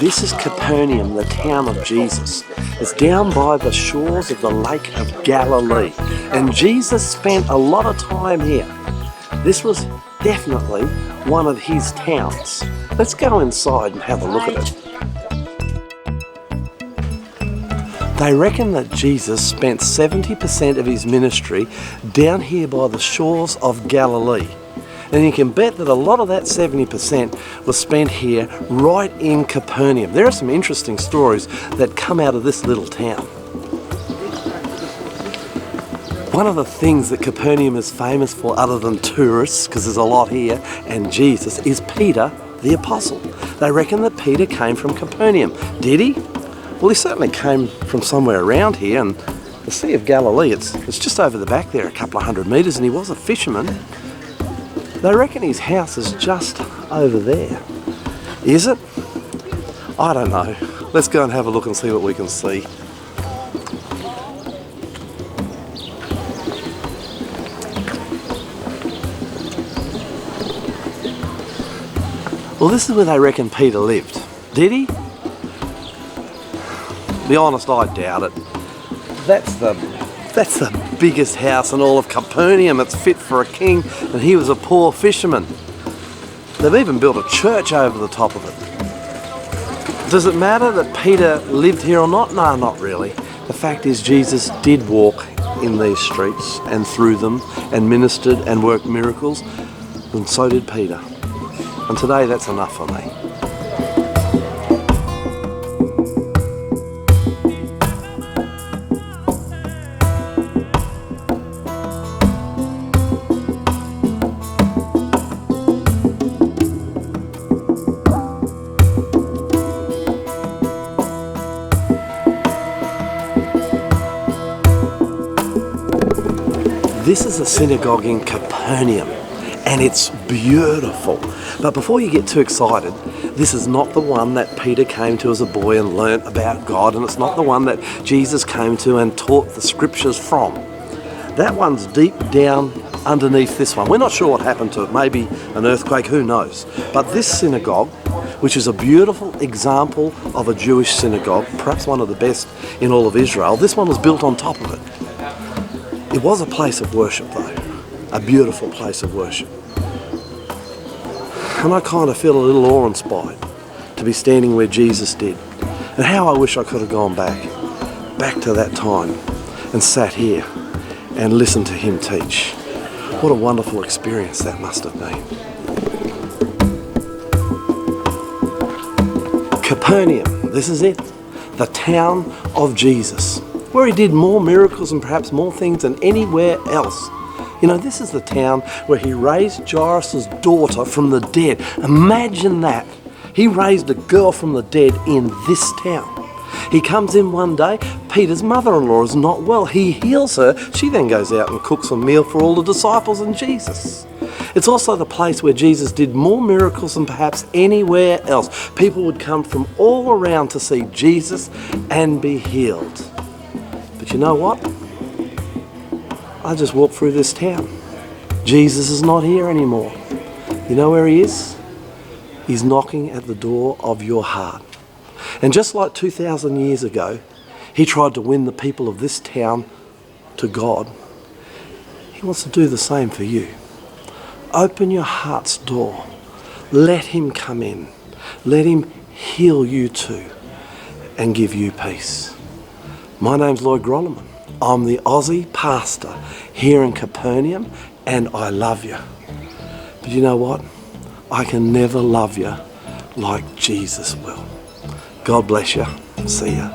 This is Capernium, the town of Jesus. It's down by the shores of the Lake of Galilee. And Jesus spent a lot of time here. This was definitely one of his towns. Let's go inside and have a look at it. They reckon that Jesus spent 70% of his ministry down here by the shores of Galilee. And you can bet that a lot of that 70% was spent here right in Capernium. There are some interesting stories that come out of this little town. One of the things that Capernium is famous for, other than tourists, because there's a lot here, and Jesus, is Peter the Apostle. They reckon that Peter came from Capernium. Did he? Well, he certainly came from somewhere around here, and the Sea of Galilee, it's just over the back there, a couple of 100 metres, and he was a fisherman. They reckon his house is just over there. Is it? I don't know. Let's go and have a look and see what we can see. Well, this is where they reckon Peter lived. Did he? To be honest, I doubt it. That's the biggest house in all of Capernium. It's fit for a king, and he was a poor fisherman. They've even built a church over the top of it. Does it matter that Peter lived here or not? No, not really. The fact is, Jesus did walk in these streets and through them and ministered and worked miracles, and so did Peter. And today that's enough for me. This is a synagogue in Capernium, and it's beautiful. But before you get too excited, this is not the one that Peter came to as a boy and learnt about God, and it's not the one that Jesus came to and taught the scriptures from. That one's deep down underneath this one. We're not sure what happened to it, maybe an earthquake, who knows. But this synagogue, which is a beautiful example of a Jewish synagogue, perhaps one of the best in all of Israel, this one was built on top of it. It was a place of worship though, a beautiful place of worship. And I kind of feel a little awe-inspired to be standing where Jesus did. And how I wish I could have gone back to that time and sat here and listened to him teach. What a wonderful experience that must have been. Capernium, this is it, the town of Jesus, where he did more miracles and perhaps more things than anywhere else. You know, this is the town where he raised Jairus' daughter from the dead. Imagine that. He raised a girl from the dead in this town. He comes in one day, Peter's mother-in-law is not well. He heals her. She then goes out and cooks a meal for all the disciples and Jesus. It's also the place where Jesus did more miracles than perhaps anywhere else. People would come from all around to see Jesus and be healed. But you know what? I just walked through this town. Jesus is not here anymore. You know where he is? He's knocking at the door of your heart. And just like 2,000 years ago, he tried to win the people of this town to God. He wants to do the same for you. Open your heart's door. Let him come in. Let him heal you too and give you peace. My name's Lloyd Grolleman. I'm the Aussie pastor here in Capernium, and I love you. But you know what? I can never love you like Jesus will. God bless you. See ya.